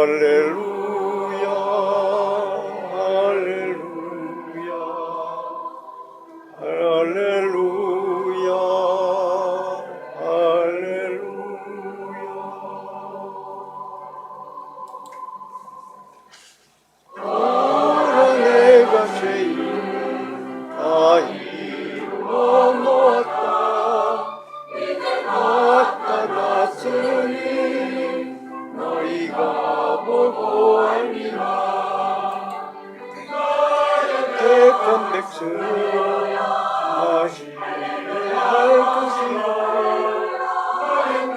할렐루야 할렐루야 할렐루야 할렐루야. 오라 내가 죄인 다 이루어 놓았다. 이제 나타났으니 너희가 보고 알리라. 택한 백성 마시게 할 것이라.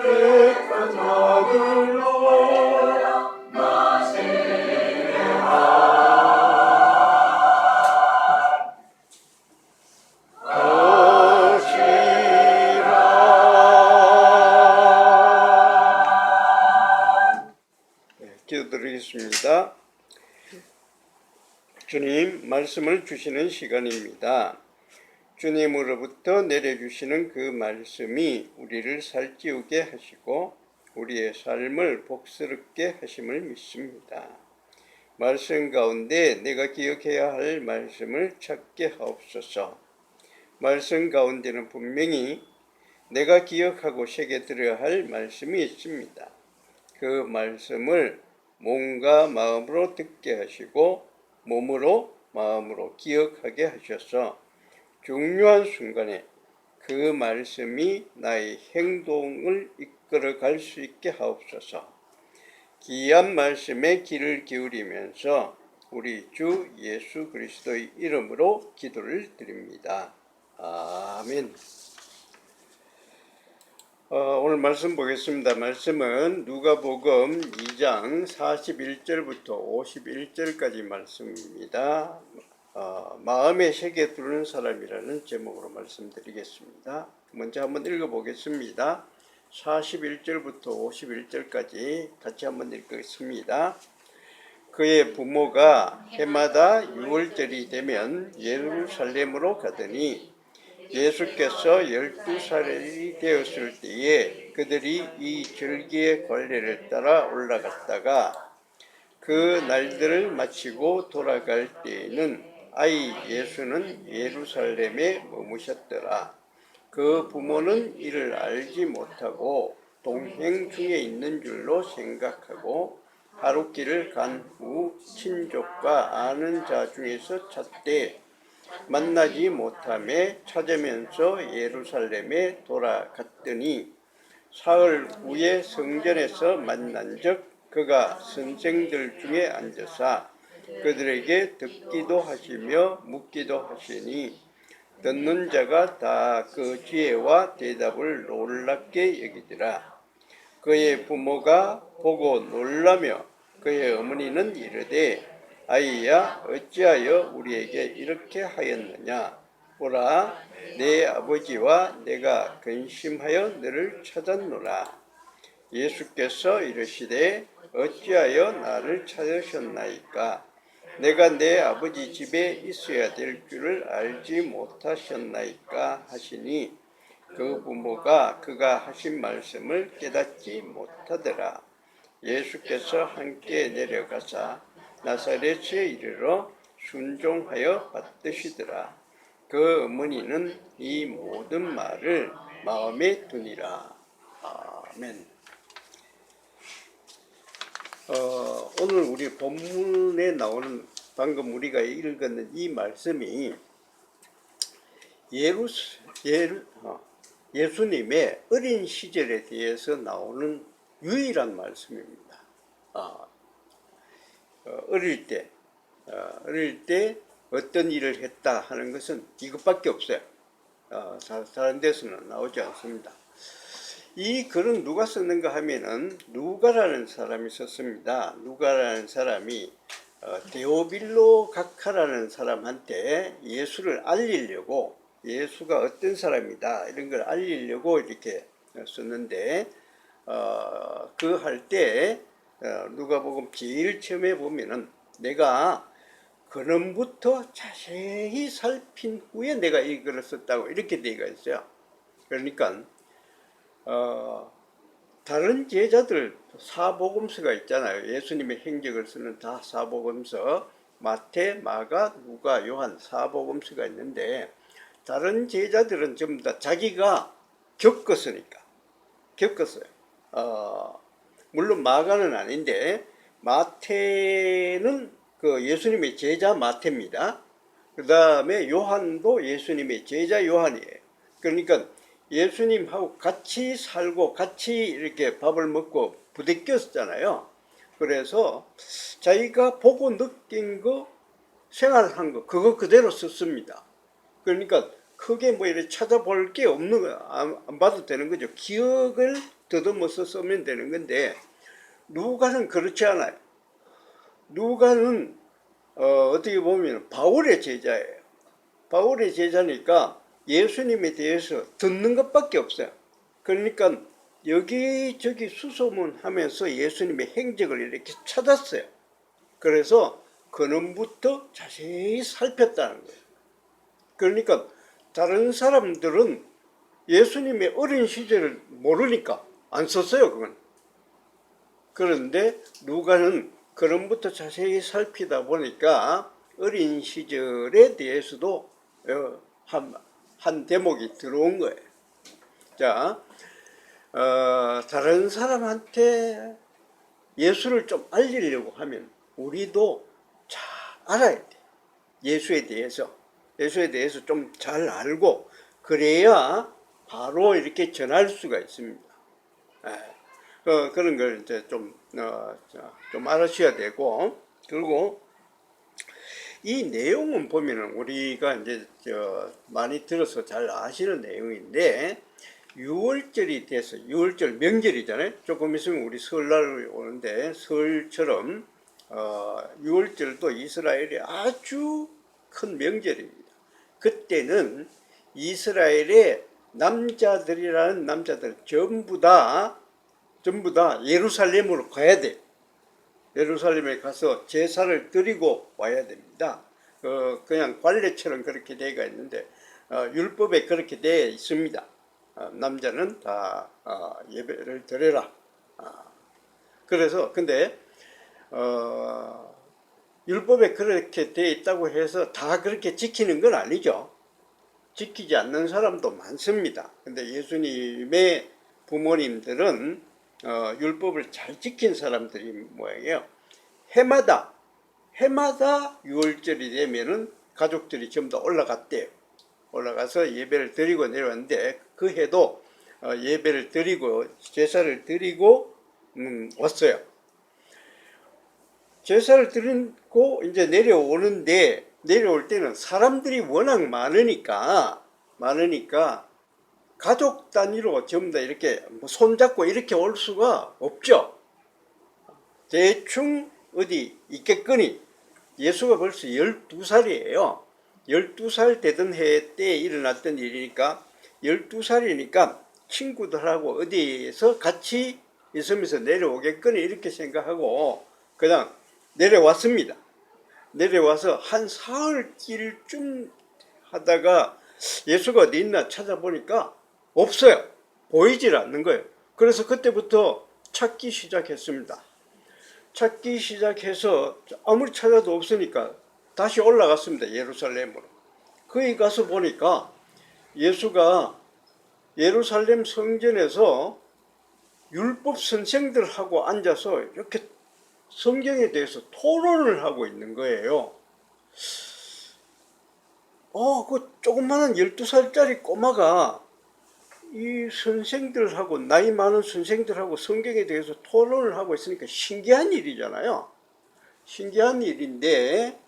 택한 아들로 마시게 하시라. 기도드리겠습니다. 주님, 말씀을 주시는 시간입니다. 주님으로부터 내려주시는 그 말씀이 우리를 살찌우게 하시고 우리의 삶을 복스럽게 하심을 믿습니다. 말씀 가운데 내가 기억해야 할 말씀을 찾게 하옵소서. 말씀 가운데는 분명히 내가 기억하고 새겨들어야 할 말씀이 있습니다. 그 말씀을 몸과 마음으로 듣게 하시고 몸으로 마음으로 기억하게 하셔서 중요한 순간에 그 말씀이 나의 행동을 이끌어 갈 수 있게 하옵소서. 귀한 말씀에 귀를 기울이면서 우리 주 예수 그리스도의 이름으로 기도를 드립니다. 아멘. 오늘 말씀 보겠습니다. 말씀은 누가복음 2장 41절부터 51절까지 말씀입니다. 마음에 새겨 두는 사람이라는 제목으로 말씀드리겠습니다. 먼저 한번 읽어보겠습니다. 41절부터 51절까지 같이 한번 읽겠습니다. 그의 부모가 해마다 6월절이 되면 예루살렘으로 가더니 예수께서 12살이 되었을 때에 그들이 이 절기의 관례를 따라 올라갔다가 그 날들을 마치고 돌아갈 때에는 아이 예수는 예루살렘에 머무셨더라. 그 부모는 이를 알지 못하고 동행 중에 있는 줄로 생각하고 하룻길을 간 후 친족과 아는 자 중에서 찾되 만나지 못하며 찾으면서 예루살렘에 돌아갔더니 사흘 후에 성전에서 만난 적 그가 선생들 중에 앉아서 그들에게 듣기도 하시며 묻기도 하시니 듣는 자가 다 그 지혜와 대답을 놀랍게 여기더라. 그의 부모가 보고 놀라며 그의 어머니는 이르되 아이야 어찌하여 우리에게 이렇게 하였느냐. 보라 내 아버지와 내가 근심하여 너를 찾았노라. 예수께서 이르시되 어찌하여 나를 찾으셨나이까. 내가 내 아버지 집에 있어야 될 줄을 알지 못하셨나이까 하시니 그 부모가 그가 하신 말씀을 깨닫지 못하더라. 예수께서 함께 내려가사 나사렛에 이르러 순종하여 받드시더라. 그 어머니는 이 모든 말을 마음에 두니라. 아멘. 오늘 우리 본문에 나오는 방금 우리가 읽었는 이 말씀이 예수님의 어린 시절에 대해서 나오는 유일한 말씀입니다. 어릴 때 어떤 일을 했다 하는 것은 이것밖에 없어요. 다른 데서는 나오지 않습니다. 이 글은 누가 썼는가 하면은 누가라는 사람이 썼습니다. 누가라는 사람이 데오빌로 각하라는 사람한테 예수를 알리려고, 예수가 어떤 사람이다 이런 걸 알리려고 이렇게 썼는데, 그 할 때 누가복음 제일 처음에 보면은 내가 근원부터 자세히 살핀 후에 내가 이 글을 썼다고 이렇게 되어 있어요. 그러니까 다른 제자들 사복음서가 있잖아요. 예수님의 행적을 쓰는 다 사복음서, 마태, 마가, 누가, 요한 사복음서가 있는데 다른 제자들은 전부 다 자기가 겪었어요. 물론 마가는 아닌데 마태는 그 예수님의 제자 마태입니다. 그 다음에 요한도 예수님의 제자 요한이에요. 그러니까 예수님하고 같이 살고 같이 이렇게 밥을 먹고 부대꼈잖아요. 그래서 자기가 보고 느낀 거, 생활한 거, 그거 그대로 썼습니다. 그러니까 크게 뭐 이렇게 찾아볼 게 없는 거, 안 봐도 되는 거죠. 기억을 더듬어서 쓰면 되는 건데, 누가는 그렇지 않아요. 누가는 어떻게 보면 바울의 제자예요. 바울의 제자니까 예수님에 대해서 듣는 것밖에 없어요. 그러니까 여기저기 수소문하면서 예수님의 행적을 이렇게 찾았어요. 그래서 근원부터 자세히 살폈다는 거예요. 그러니까 다른 사람들은 예수님의 어린 시절을 모르니까 안 썼어요, 그건. 그런데 누가는 근원부터 자세히 살피다 보니까 어린 시절에 대해서도 한 대목이 들어온 거예요. 자, 다른 사람한테 예수를 좀 알리려고 하면 우리도 잘 알아야 돼. 예수에 대해서 좀 잘 알고, 그래야 바로 이렇게 전할 수가 있습니다. 그런 걸 이제 좀 알아셔야 되고, 그리고 이 내용은 보면은 우리가 이제 많이 들어서 잘 아시는 내용인데, 6월절이 돼서, 6월절 명절이잖아요. 조금 있으면 우리 설날이 오는데, 설처럼 6월절도 이스라엘이 아주 큰 명절입니다. 그때는 이스라엘의 남자들이라는 남자들 전부 다 예루살렘으로 가야 돼요. 예루살렘에 가서 제사를 드리고 와야 됩니다. 그냥 관례처럼 그렇게 되어 있는데 율법에 그렇게 되어 있습니다. 남자는 다 예배를 드려라. 그래서 근데 율법에 그렇게 되어 있다고 해서 다 그렇게 지키는 건 아니죠. 지키지 않는 사람도 많습니다. 근데 예수님의 부모님들은 율법을 잘 지킨 사람들이 모양이에요. 해마다 6월절이 되면은 가족들이 전부 다 올라갔대요. 올라가서 예배를 드리고 내려왔는데, 그 해도 예배를 드리고 제사를 드리고 왔어요. 제사를 드리고 이제 내려올 때는 사람들이 워낙 많으니까 가족 단위로 전부 다 이렇게 손잡고 이렇게 올 수가 없죠. 대충 어디 있겠거니. 예수가 벌써 12살이에요. 12살 되던 해 때 일어났던 일이니까 12살이니까 친구들하고 어디에서 같이 있으면서 내려오겠거니 이렇게 생각하고 그냥 내려왔습니다. 내려와서 한 사흘길쯤 하다가 예수가 어디 있나 찾아보니까 없어요. 보이질 않는 거예요. 그래서 그때부터 찾기 시작했습니다. 찾기 시작해서 아무리 찾아도 없으니까 다시 올라갔습니다. 예루살렘으로. 거기 가서 보니까 예수가 예루살렘 성전에서 율법 선생들하고 앉아서 이렇게 성경에 대해서 토론을 하고 있는 거예요. 그 조그마한 12살짜리 꼬마가 이 선생들하고, 나이 많은 선생들하고 성경에 대해서 토론을 하고 있으니까 신기한 일이잖아요. 신기한 일인데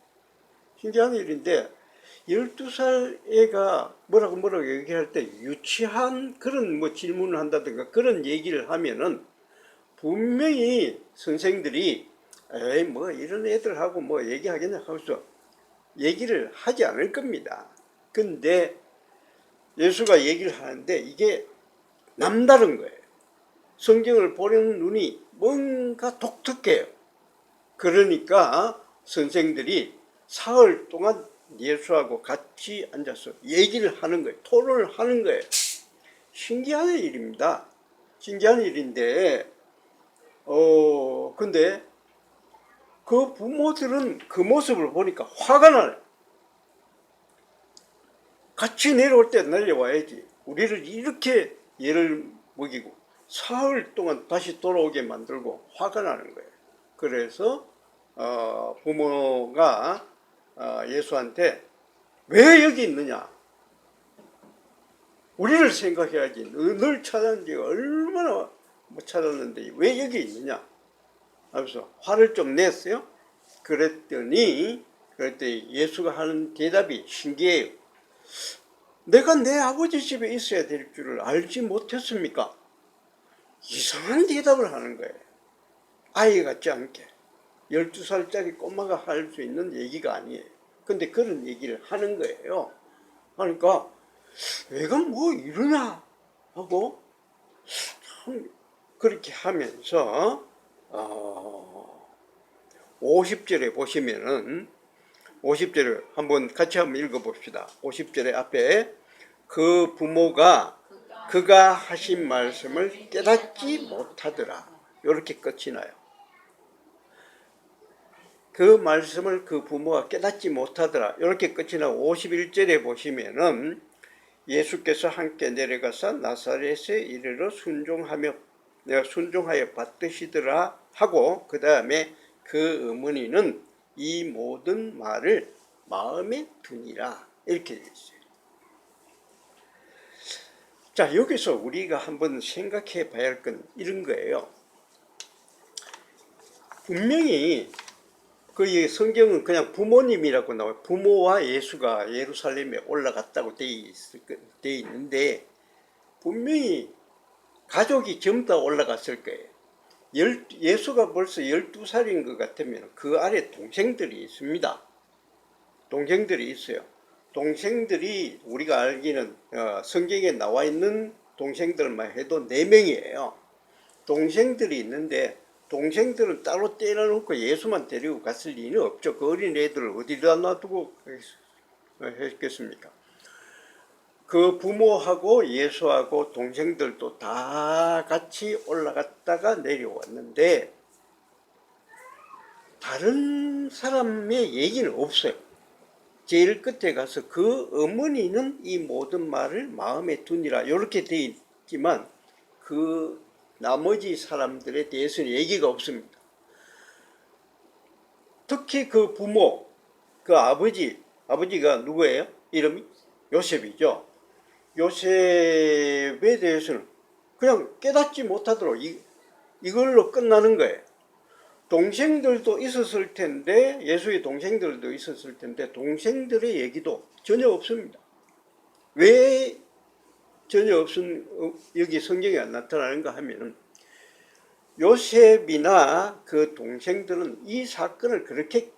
12살 애가 뭐라고 얘기할 때 유치한 그런 뭐 질문을 한다든가 그런 얘기를 하면은 분명히 선생들이 에이 뭐 이런 애들하고 뭐 얘기하겠냐 하고서 얘기를 하지 않을 겁니다. 근데 예수가 얘기를 하는데 이게 남다른 거예요. 성경을 보는 눈이 뭔가 독특해요. 그러니까 선생들이 사흘 동안 예수하고 같이 앉아서 얘기를 하는 거예요. 토론을 하는 거예요. 신기한 일입니다. 신기한 일인데 근데 그 부모들은 그 모습을 보니까 화가 나요. 같이 내려올 때 내려와야지. 우리를 이렇게 얘를 먹이고 사흘 동안 다시 돌아오게 만들고 화가 나는 거예요. 그래서 부모가 예수한테 왜 여기 있느냐? 우리를 생각해야지. 널 찾았는 지가 얼마나 못 찾았는데 왜 여기 있느냐? 하면서 화를 좀 냈어요. 그랬더니 예수가 하는 대답이 신기해요. 내가 내 아버지 집에 있어야 될 줄을 알지 못했습니까? 이상한 대답을 하는 거예요. 아이 같지 않게. 12살짜리 꼬마가 할 수 있는 얘기가 아니에요. 근데 그런 얘기를 하는 거예요. 그러니까 얘가 뭐 이러냐 하고 참 그렇게 하면서 50절에 보시면은 50절을 같이 한번 읽어봅시다. 50절에 앞에 그 부모가 그가 하신 말씀을 깨닫지 못하더라. 이렇게 끝이 나요. 그 말씀을 그 부모가 깨닫지 못하더라. 이렇게 끝이 나고 51절에 보시면은 예수께서 함께 내려가서 나사렛에 이르러 순종하여 받드시더라 하고 그 다음에 그 어머니는 이 모든 말을 마음에 두니라 이렇게 되어 있어요. 자, 여기서 우리가 한번 생각해 봐야 할 건 이런 거예요. 분명히 그 성경은 그냥 부모님이라고 나와요. 부모와 예수가 예루살렘에 올라갔다고 되어 있는데 분명히 가족이 전부 다 올라갔을 거예요. 예수가 벌써 12살인 것 같으면 그 아래 동생들이 있습니다. 동생들이 있어요. 동생들이 우리가 알기는 성경에 나와 있는 동생들만 해도 4명이에요. 동생들이 있는데 동생들은 따로 때려놓고 예수만 데리고 갔을 리는 없죠. 그 어린 애들을 어디다 놔두고 했겠습니까? 그 부모하고 예수하고 동생들도 다 같이 올라갔다가 내려왔는데 다른 사람의 얘기는 없어요. 제일 끝에 가서 그 어머니는 이 모든 말을 마음에 두니라 이렇게 되어 있지만 그 나머지 사람들에 대해서는 얘기가 없습니다. 특히 그 부모, 그 아버지가 누구예요? 이름이 요셉이죠. 요셉에 대해서는 그냥 깨닫지 못하도록 이걸로 끝나는 거예요. 동생들도 있었을 텐데 예수의 동생들도 있었을 텐데 동생들의 얘기도 전혀 없습니다. 왜 전혀 여기 성경에 안 나타나는가 하면은 요셉이나 그 동생들은 이 사건을 그렇게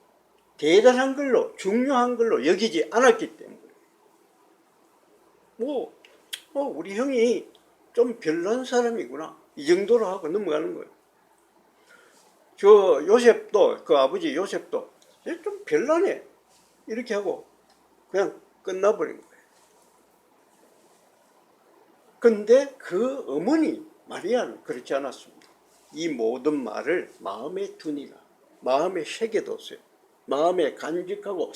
대단한 걸로 중요한 걸로 여기지 않았기 때문에 우리 형이 좀 별난 사람이구나 이 정도로 하고 넘어가는 거예요. 저 요셉도 그 아버지 요셉도 좀 별나네 이렇게 하고 그냥 끝나버린 거예요. 근데 그 어머니 마리아는 그렇지 않았습니다. 이 모든 말을 마음에 두니라. 마음에 새겨뒀어요. 마음에 간직하고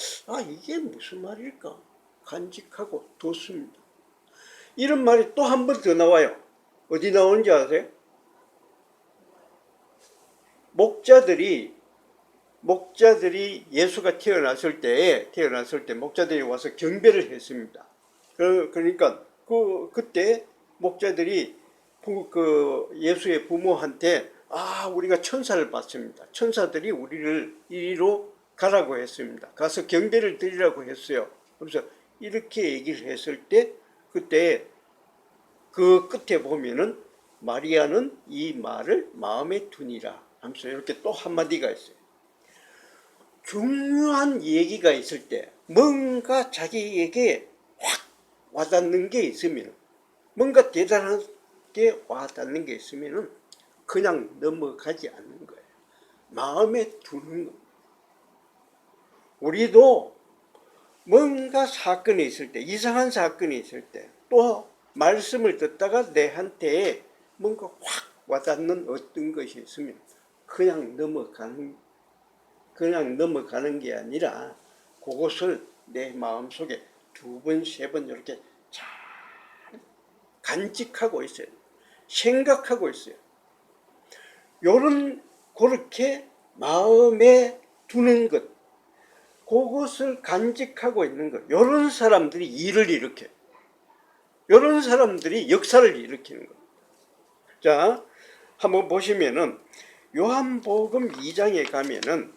이게 무슨 말일까 간직하고 뒀습니다. 이런 말이 또 한 번 더 나와요. 어디 나오는지 아세요? 목자들이 예수가 태어났을 때 목자들이 와서 경배를 했습니다. 그러니까 그때 목자들이 그 예수의 부모한테 우리가 천사를 봤습니다. 천사들이 우리를 이리로 가라고 했습니다. 가서 경배를 드리라고 했어요. 그래서 이렇게 얘기를 했을 때 그때 그 끝에 보면은 마리아는 이 말을 마음에 두니라 하면서 이렇게 또 한마디가 있어요. 중요한 얘기가 있을 때 뭔가 자기에게 확 와닿는 게 있으면 뭔가 대단하게 와닿는 게 있으면 그냥 넘어가지 않는 거예요. 마음에 두는 겁니다. 우리도 뭔가 사건이 있을 때 이상한 사건이 있을 때 또 말씀을 듣다가 내한테 뭔가 확 와닿는 어떤 것이 있으면 그냥 넘어가는 게 아니라 그것을 내 마음속에 2번, 3번 이렇게 잘 간직하고 있어요. 생각하고 있어요. 그렇게 마음에 두는 것, 그것을 간직하고 있는 것, 이런 사람들이 일을 일으켜요. 이런 사람들이 역사를 일으키는 것. 자, 한번 보시면은 요한복음 2장에 가면은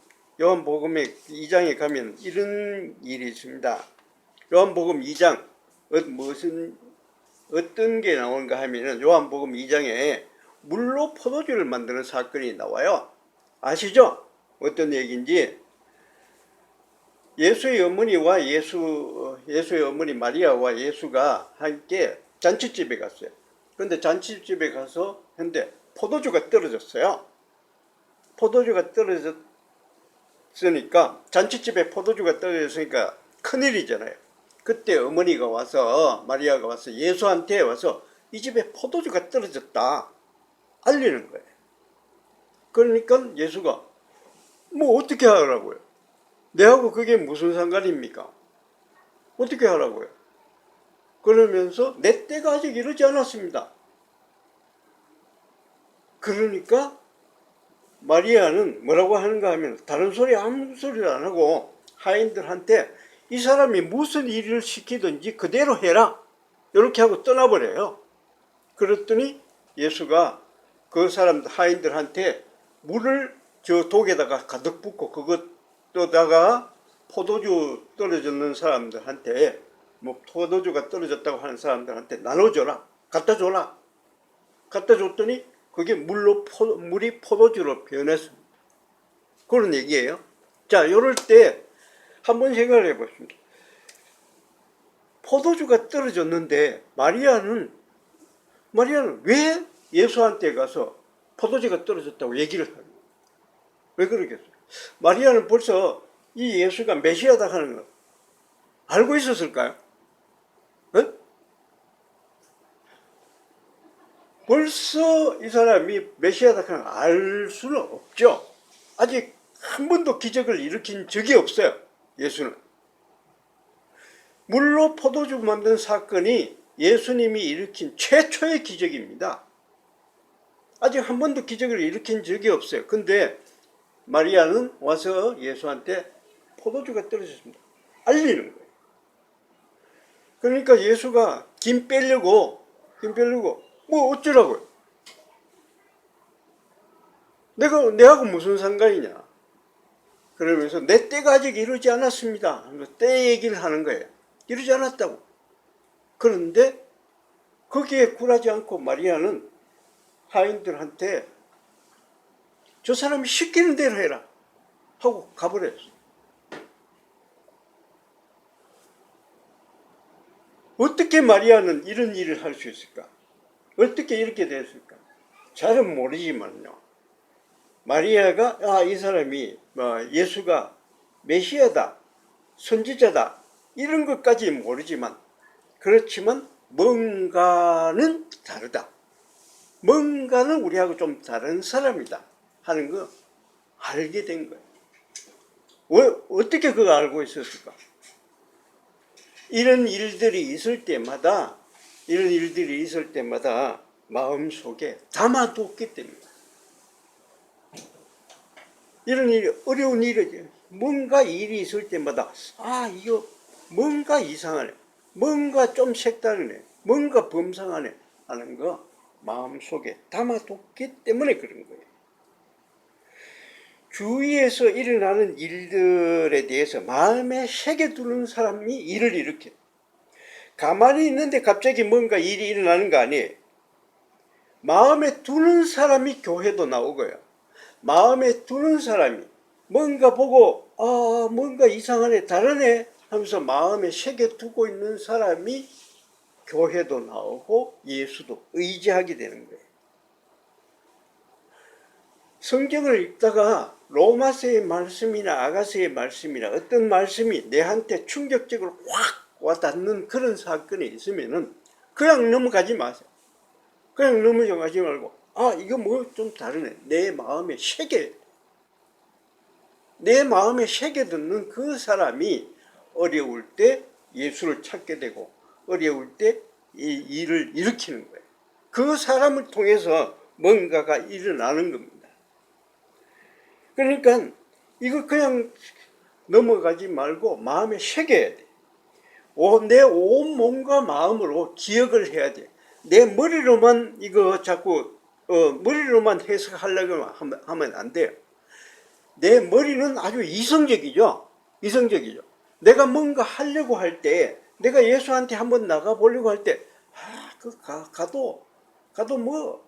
이런 일이 있습니다. 요한복음 2장 어떤 게 나오는가 하면은 요한복음 2장에 물로 포도주를 만드는 사건이 나와요. 아시죠? 어떤 얘기인지. 예수의 어머니 마리아와 예수가 함께 잔치집에 갔어요. 그런데 잔치집에 가서 근데 포도주가 떨어졌어요. 포도주가 떨어졌으니까 잔치집에 포도주가 떨어졌으니까 큰일이잖아요. 그때 마리아가 와서 예수한테 와서 이 집에 포도주가 떨어졌다 알리는 거예요. 그러니까 예수가 뭐 어떻게 하라고요? 내하고 그게 무슨 상관입니까? 어떻게 하라고요? 그러면서 내 때가 아직 이르지 않았습니다. 그러니까 마리아는 뭐라고 하는가 하면 다른 소리 아무 소리도 안 하고 하인들한테 이 사람이 무슨 일을 시키든지 그대로 해라 이렇게 하고 떠나버려요. 그랬더니 예수가 그 사람들 하인들한테 물을 저 독에다가 가득 붓고 그것도다가 포도주 떨어지는 사람들한테 뭐 포도주가 떨어졌다고 하는 사람들한테 나눠줘라, 갖다 줘라. 갖다 줬더니 그게 물이 포도주로 변했습니다. 그런 얘기예요. 자, 이럴 때 한번 생각을 해보십니다. 포도주가 떨어졌는데 마리아는 왜 예수한테 가서 포도주가 떨어졌다고 얘기를 하는 거예요? 왜 그러겠어요? 마리아는 벌써 이 예수가 메시아다 하는 걸 알고 있었을까요? 네? 벌써 이 사람이 메시아다 하는 걸 알 수는 없죠. 아직 한 번도 기적을 일으킨 적이 없어요. 예수는. 물로 포도주 만든 사건이 예수님이 일으킨 최초의 기적입니다. 아직 한 번도 기적을 일으킨 적이 없어요. 근데 마리아는 와서 예수한테 포도주가 떨어졌습니다 알리는 거예요. 그러니까 예수가 김 빼려고 뭐 어쩌라고요? 내하고 무슨 상관이냐? 그러면서 내 때가 아직 이르지 않았습니다. 때 얘기를 하는 거예요. 이르지 않았다고. 그런데 거기에 굴하지 않고 마리아는 하인들한테 저 사람이 시키는 대로 해라 하고 가버렸어요. 어떻게 마리아는 이런 일을 할 수 있을까? 어떻게 이렇게 됐을까? 잘은 모르지만요. 마리아가 이 사람이 예수가 메시아다, 선지자다 이런 것까지 모르지만 그렇지만 뭔가는 다르다. 뭔가는 우리하고 좀 다른 사람이다 하는 거 알게 된 거예요. 어떻게 그거 알고 있었을까? 이런 일들이 있을 때마다 마음속에 담아뒀기 때문에 이런 일이 어려운 일이지. 뭔가 일이 있을 때마다 이거 뭔가 이상하네, 뭔가 좀 색다르네, 뭔가 범상하네 하는 거 마음속에 담아뒀기 때문에 그런 거예요. 주위에서 일어나는 일들에 대해서 마음에 새겨두는 사람이 일을 일으켜요. 가만히 있는데 갑자기 뭔가 일이 일어나는 거 아니에요. 마음에 두는 사람이 교회도 나오고요. 마음에 두는 사람이 뭔가 보고 뭔가 이상하네, 다르네 하면서 마음에 새겨두고 있는 사람이 교회도 나오고 예수도 의지하게 되는 거예요. 성경을 읽다가 로마서의 말씀이나 아가서의 말씀이나 어떤 말씀이 내한테 충격적으로 확 와닿는 그런 사건이 있으면은 그냥 넘어가지 마세요. 그냥 넘어가지 말고 아, 이거 뭐 좀 다르네. 내 마음에 새겨. 내 마음에 새겨듣는 그 사람이 어려울 때 예수를 찾게 되고 어려울 때 이 일을 일으키는 거예요. 그 사람을 통해서 뭔가가 일어나는 겁니다. 그러니까 이거 그냥 넘어가지 말고 마음에 새겨야 돼. 내 온 몸과 마음으로 기억을 해야 돼. 내 머리로만 이거 자꾸 머리로만 해석하려고 하면 안 돼요. 내 머리는 아주 이성적이죠. 이성적이죠. 내가 뭔가 하려고 할 때, 내가 예수한테 한번 나가보려고 할 때, 가도 뭐,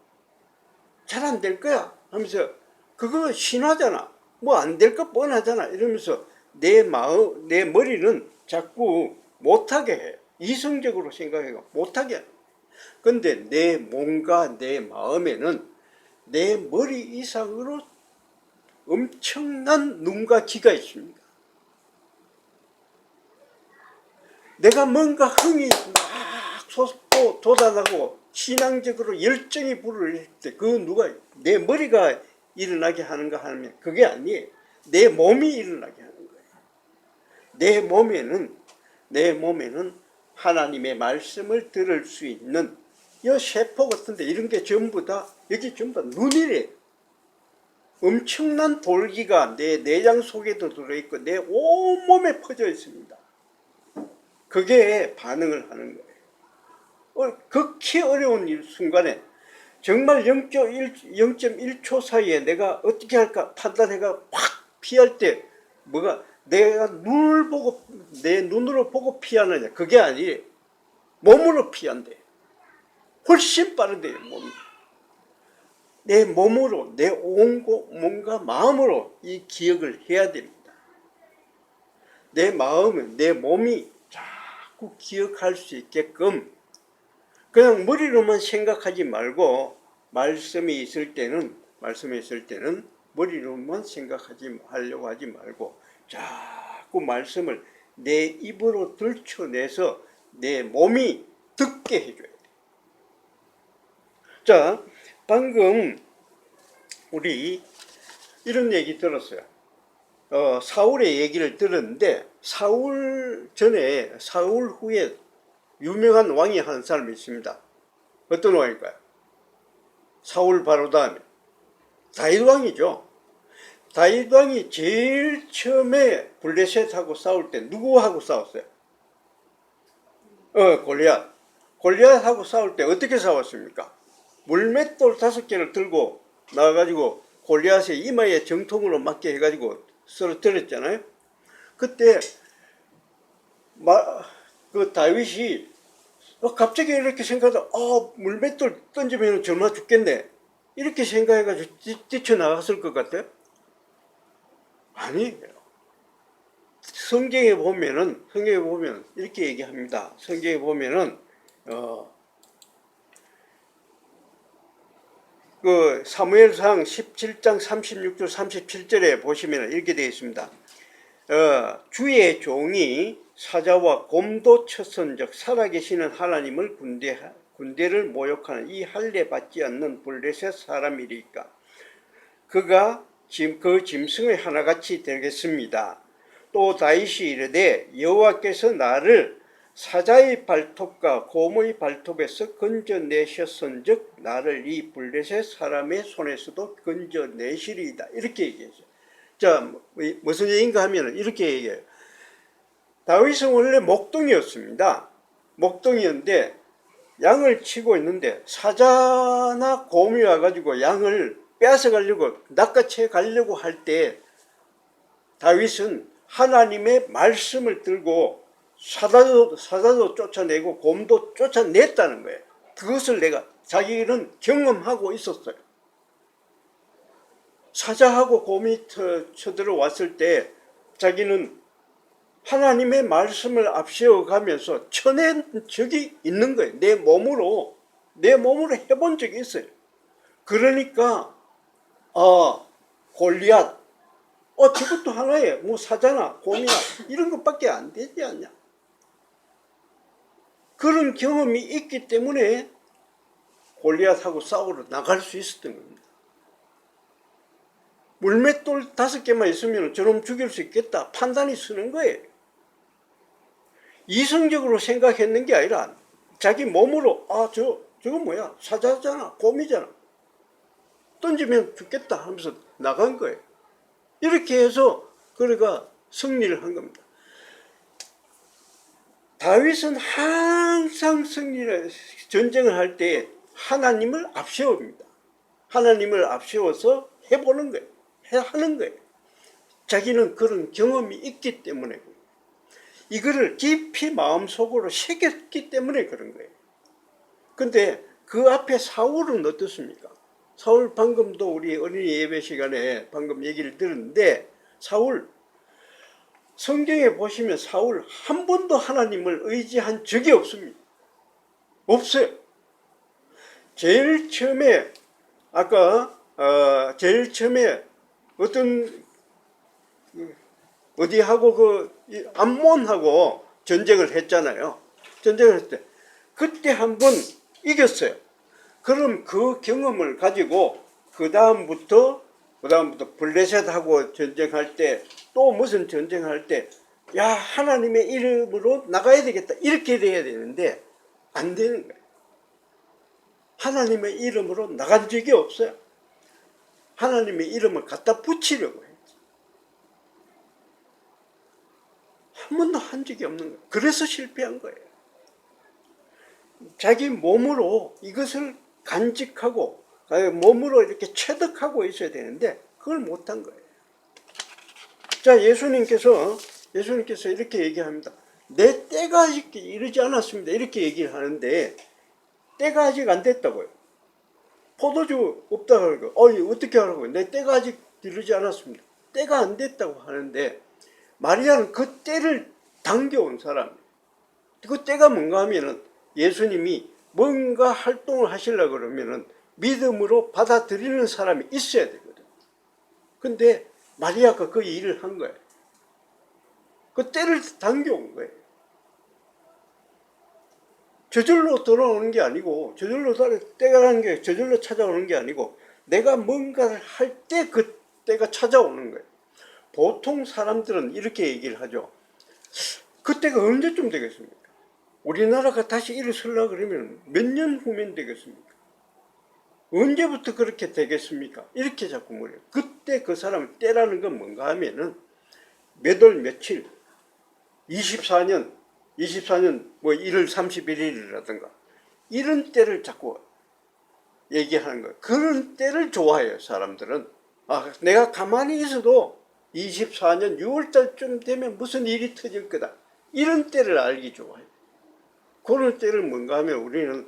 잘 안 될 거야. 하면서, 그거 신화잖아. 뭐 안 될 거 뻔하잖아. 이러면서 내 머리는 자꾸 못하게 해. 이성적으로 생각해가 못하게 해. 근데 내 몸과 내 마음에는 내 머리 이상으로 엄청난 눈과 귀가 있습니다. 내가 뭔가 흥이 막 돋아나고 신앙적으로 열정이 불을 때 그 누가 내 머리가 일어나게 하는가 하면 그게 아니에요. 내 몸이 일어나게 하는 거예요. 내 몸에는 하나님의 말씀을 들을 수 있는 이 세포 같은데 이런 게 전부 다 여기 전부 다 눈이래요. 엄청난 돌기가 내 내장 속에도 들어있고 내 온몸에 퍼져 있습니다. 그게 반응을 하는 거예요. 극히 어려운 순간에 정말 0.1초 사이에 내가 어떻게 할까 판단해가 확 피할 때 뭐가 내가 내 눈으로 보고 피하느냐 그게 아니에요. 몸으로 피한대. 훨씬 빠르대요. 몸이. 내 몸으로 내 몸과 마음으로 이 기억을 해야 됩니다. 내 마음은 내 몸이 자꾸 기억할 수 있게끔 그냥 머리로만 생각하지 말고 말씀이 있을 때는 머리로만 하려고 하지 말고 자꾸 말씀을 내 입으로 들춰내서 내 몸이 듣게 해줘야 돼. 자, 방금 우리 이런 얘기 들었어요. 사울의 얘기를 들었는데 사울 후에 유명한 왕이 한 사람이 있습니다. 어떤 왕일까요? 사울 바로 다음에 다윗 왕이죠. 다윗 왕이 제일 처음에 블레셋하고 싸울 때 누구하고 싸웠어요? 골리앗. 골리앗하고 싸울 때 어떻게 싸웠습니까? 물맷돌 5개를 들고 나와가지고 골리앗의 이마에 정통으로 맞게 해가지고 쓰러뜨렸잖아요. 그때 그 다윗이 갑자기 이렇게 생각하다 물맷돌 던지면 젊어 죽겠네 이렇게 생각해가지고 뛰쳐나갔을 것 같아요? 아니에요. 성경에 보면 이렇게 얘기합니다. 성경에 보면은 그 사무엘상 17장 36절 37절에 보시면 이렇게 되어 있습니다. 주의 종이 사자와 곰도 쳤은즉 살아계시는 하나님을 군대를 모욕하는 이 할례 받지 않는 블레셋 사람이리까 그가 그 짐승의 하나같이 되겠습니다. 또 다윗이 이르되 여호와께서 나를 사자의 발톱과 곰의 발톱에서 건져내셨은즉 나를 이 블레셋 사람의 손에서도 건져내시리이다. 이렇게 얘기했어요. 자, 무슨 얘기인가 하면 이렇게 얘기해요. 다윗은 원래 목동이었습니다. 목동이었는데 양을 치고 있는데 사자나 곰이 와가지고 양을 빼앗아 가려고 낚아채 가려고 할 때 다윗은 하나님의 말씀을 들고 사자도 쫓아내고 곰도 쫓아냈다는 거예요. 그것을 자기는 경험하고 있었어요. 사자하고 곰이 쳐들어왔을 때 자기는 하나님의 말씀을 앞세워가면서 쳐낸 적이 있는 거예요. 내 몸으로 해본 적이 있어요. 그러니까 골리앗 저것도 하나의 뭐 사자나 곰이나 이런 것밖에 안 되지 않냐. 그런 경험이 있기 때문에 골리앗하고 싸우러 나갈 수 있었던 겁니다. 물맷돌 5개만 있으면 저놈 죽일 수 있겠다 판단이 서는 거예요. 이성적으로 생각했는 게 아니라 자기 몸으로 저거 뭐야, 사자잖아, 곰이잖아, 던지면 죽겠다 하면서 나간 거예요. 이렇게 해서 그가 승리를 한 겁니다. 다윗은 항상 전쟁을 할 때 하나님을 앞세웁니다. 하나님을 앞세워서 해보는 거예요. 하는 거예요. 자기는 그런 경험이 있기 때문에, 이거를 깊이 마음속으로 새겼기 때문에 그런 거예요. 근데 그 앞에 사울은 어떻습니까? 사울, 방금도 우리 어린이 예배 시간에 방금 얘기를 들었는데, 사울, 성경에 보시면 사울 한 번도 하나님을 의지한 적이 없습니다. 없어요. 제일 처음에 어떤 어디하고 암몬하고 전쟁을 했잖아요. 전쟁을 했을 때 그때 한번 이겼어요. 그럼 그 경험을 가지고 그 다음부터 블레셋하고 전쟁할 때, 또 무슨 전쟁할 때, 야, 하나님의 이름으로 나가야 되겠다 이렇게 돼야 되는데 안 되는 거예요. 하나님의 이름으로 나간 적이 없어요. 하나님의 이름을 갖다 붙이려고 해요. 한 번도 한 적이 없는 거예요. 그래서 실패한 거예요. 자기 몸으로 이것을 간직하고 몸으로 이렇게 체득하고 있어야 되는데 그걸 못한 거예요. 자, 예수님께서 이렇게 얘기합니다. 내 때가 아직 이르지 않았습니다. 이렇게 얘기를 하는데 때가 아직 안 됐다고요. 포도주 없다고 하니까 어떻게 하라고요? 내 때가 아직 이르지 않았습니다. 때가 안 됐다고 하는데, 마리아는 그 때를 당겨온 사람이에요. 그 때가 뭔가 하면은 예수님이 뭔가 활동을 하시려고 그러면은 믿음으로 받아들이는 사람이 있어야 되거든. 근데 마리아가 그 일을 한 거예요. 그 때를 당겨온 거예요. 저절로 돌아오는 게 아니고, 때가라는 게 저절로 찾아오는 게 아니고, 내가 뭔가를 할 때 그 때가 찾아오는 거예요. 보통 사람들은 이렇게 얘기를 하죠. 그때가 언제쯤 되겠습니까? 우리나라가 다시 일어서려고 그러면 몇 년 후면 되겠습니까? 언제부터 그렇게 되겠습니까? 이렇게 자꾸 물어요. 그때 그 사람 때라는 건 뭔가 하면은 몇 월 며칠, 24년 뭐 1월 31일이라든가 이런 때를 자꾸 얘기하는 거예요. 그런 때를 좋아해요, 사람들은. 내가 가만히 있어도 24년 6월달쯤 되면 무슨 일이 터질 거다. 이런 때를 알기 좋아해요. 그런 때를 뭔가 하면 우리는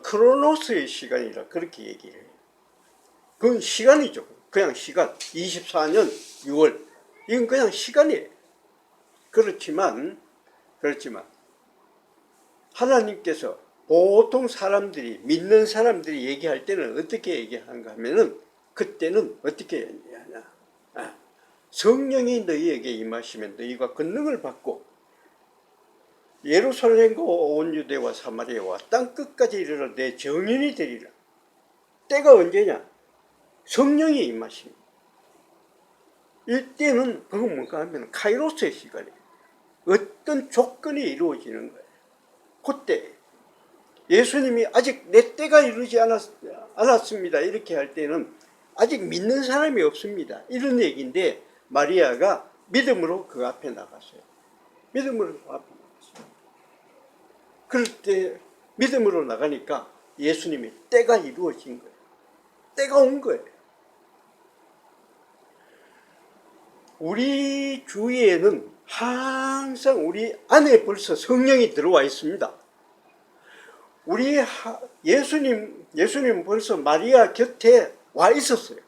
크로노스의 시간이라 그렇게 얘기를 해요. 그건 시간이죠. 그냥 시간. 24년 6월. 이건 그냥 시간이에요. 그렇지만 하나님께서 보통 사람들이, 믿는 사람들이 얘기할 때는 어떻게 얘기하는가 하면은, 그때는 어떻게 얘기하냐. 성령이 너희에게 임하시면 너희가 권능을 받고 예루살렘과 온 유대와 사마리아와 땅끝까지 이르러 내 증인이 되리라. 때가 언제냐? 성령이 임하십니다. 이때는 그건 뭔가 하면 카이로스의 시간이에요. 어떤 조건이 이루어지는 거예요. 그때 예수님이 아직 내 때가 이르지 않았습니다 이렇게 할 때는 아직 믿는 사람이 없습니다 이런 얘기인데, 마리아가 믿음으로 그 앞에 나갔어요. 믿음으로 그 앞에 나갔어요. 그럴 때 믿음으로 나가니까 예수님이 때가 이루어진 거예요. 때가 온 거예요. 우리 주위에는 항상 우리 안에 벌써 성령이 들어와 있습니다. 예수님 벌써 마리아 곁에 와 있었어요.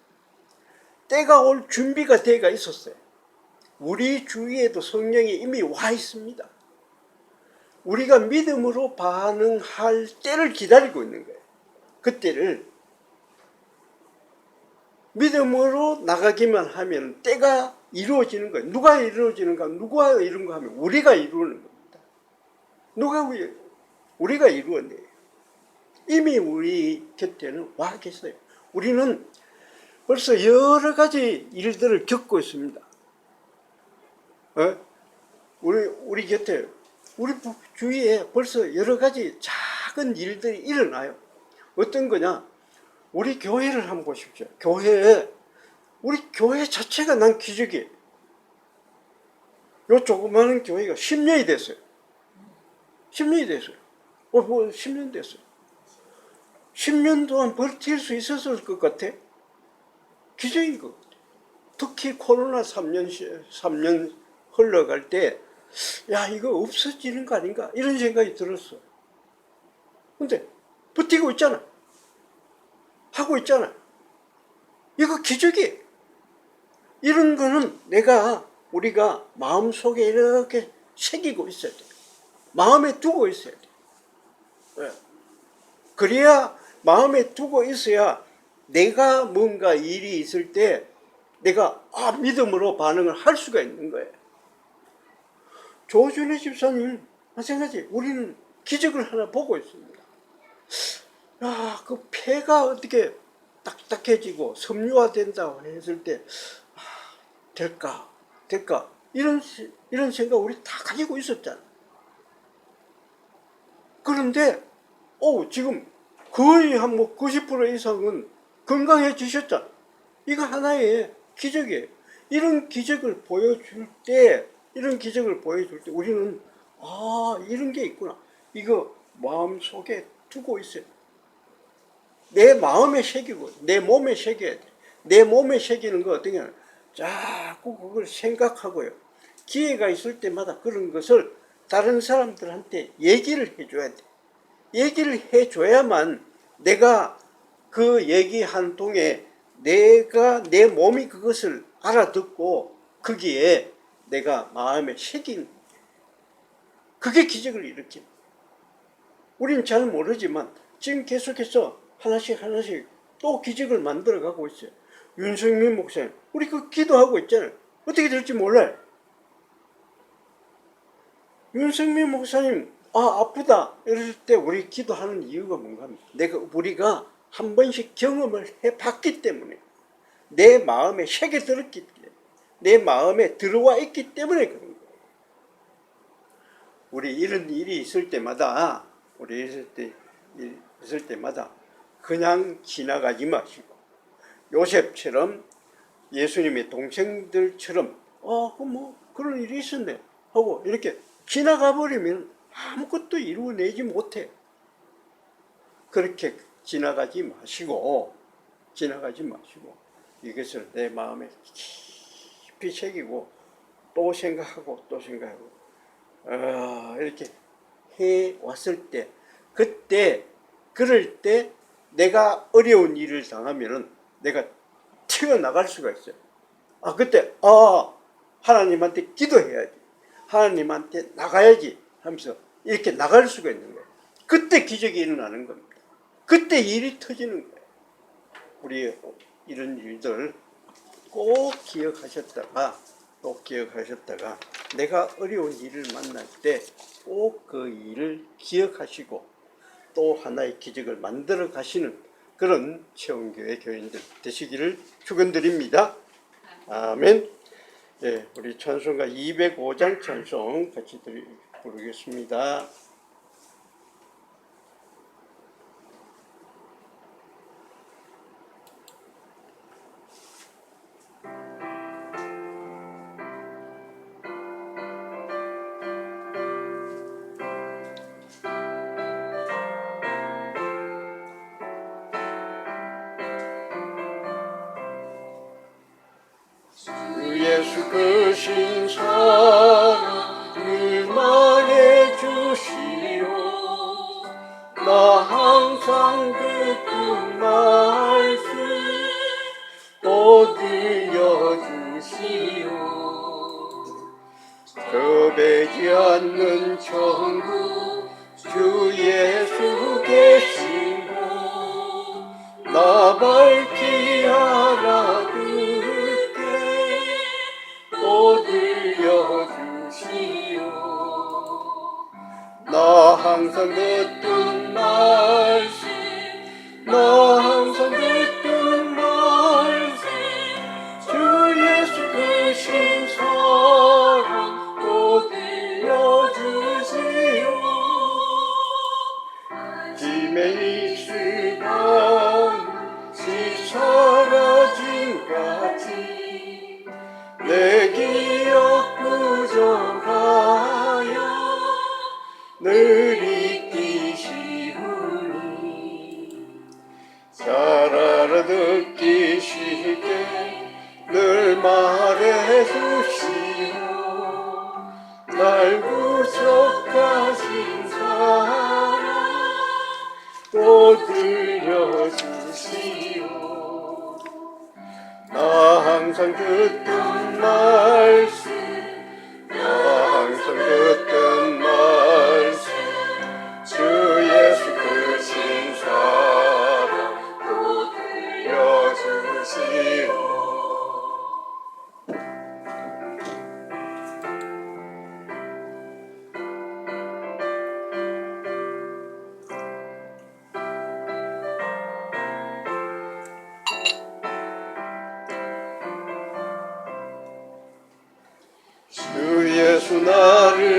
때가 올 준비가 되어 있었어요. 우리 주위에도 성령이 이미 와 있습니다. 우리가 믿음으로 반응할 때를 기다리고 있는 거예요. 그 때를 믿음으로 나가기만 하면 때가 이루어지는 거예요. 누가 이루어지는가? 누가 이룬가 하면 우리가 이루는 겁니다. 우리가 이루어내요. 이미 우리 곁에는 와 계세요. 우리는 벌써 여러 가지 일들을 겪고 있습니다. 우리 곁에, 우리 주위에 벌써 여러 가지 작은 일들이 일어나요. 어떤 거냐? 우리 교회를 한번 보십시오. 우리 교회 자체가 난 기적이에요. 요 조그마한 교회가 10년이 됐어요. 10년이 됐어요. 10년 됐어요. 10년 동안 버틸 수 있었을 것 같아. 기적인 것 같아. 특히 코로나 3년 흘러갈 때, 야, 이거 없어지는 거 아닌가? 이런 생각이 들었어. 근데 버티고 있잖아. 하고 있잖아. 이거 기적이에요. 이런 거는 우리가 마음속에 이렇게 새기고 있어야 돼. 마음에 두고 있어야 돼. 네. 그래야 마음에 두고 있어야 내가 뭔가 일이 있을 때 내가 믿음으로 반응을 할 수가 있는 거예요. 조준희 집사님 마찬가지. 우리는 기적을 하나 보고 있습니다. 야, 그 폐가 어떻게 딱딱해지고 섬유화된다고 했을 때 될까 이런 생각 우리 다 가지고 있었잖아. 그런데 지금 거의 한 90% 이상은 건강해지셨잖아. 이거 하나의 기적이에요. 이런 기적을 보여줄 때 우리는 이런 게 있구나. 이거 마음속에 두고 있어요. 내 마음에 새기고 내 몸에 새겨야 돼. 내 몸에 새기는 거 어떻게 하냐? 자꾸 그걸 생각하고요. 기회가 있을 때마다 그런 것을 다른 사람들한테 얘기를 해줘야 돼. 얘기를 해줘야만 내가 그 얘기한 통에 내 몸이 그것을 알아듣고 거기에 내가 마음에 새긴, 그게 기적을 일으킵니다. 우리는 잘 모르지만 지금 계속해서 하나씩 또 기적을 만들어가고 있어요. 윤석민 목사님, 우리 그 기도하고 있잖아요. 어떻게 될지 몰라요. 윤석민 목사님 아프다 이럴 때 우리 기도하는 이유가 뭔가 합니다. 우리가 한 번씩 경험을 해봤기 때문에, 내 마음에 새겨 들었기 때문에, 내 마음에 들어와 있기 때문에 그런 거예요. 우리 이런 일이 있을 때마다 그냥 지나가지 마시고, 요셉처럼 예수님의 동생들처럼 그런 일이 있었네 하고 이렇게 지나가 버리면 아무것도 이루어내지 못해. 그렇게 지나가지 마시고 이것을 내 마음에 깊이 새기고 또 생각하고 이렇게 해왔을 때, 그럴 때 내가 어려운 일을 당하면은 내가 튀어나갈 수가 있어요. 그때 하나님한테 기도해야지, 하나님한테 나가야지 하면서 이렇게 나갈 수가 있는 거예요. 그때 기적이 일어나는 겁니다. 그때 일이 터지는 거예요. 우리 이런 일들 꼭 기억하셨다가 내가 어려운 일을 만날 때 꼭 그 일을 기억하시고 또 하나의 기적을 만들어 가시는 그런 채원교회 교인들 되시기를 축원드립니다. 아멘. 네, 우리 찬송가 205장 찬송 같이 부르겠습니다. 예수 크신 사랑 늘만해 주시오. 나 항상 듣던 말씀 또 들려주시오. 겁내지 않는 천국 주 예수 계시고 나 밝히 알아듣게 또 들려주시오. 나 항상 듣던 말씀 내게 늘 말해주시오. 날 구속하신 사랑 또 들려주시오. 나 항상 듣던 말씀, 나 항상 듣던 말씀, 주 예수 크신 사랑 또 들려주시오. 주 예수 나를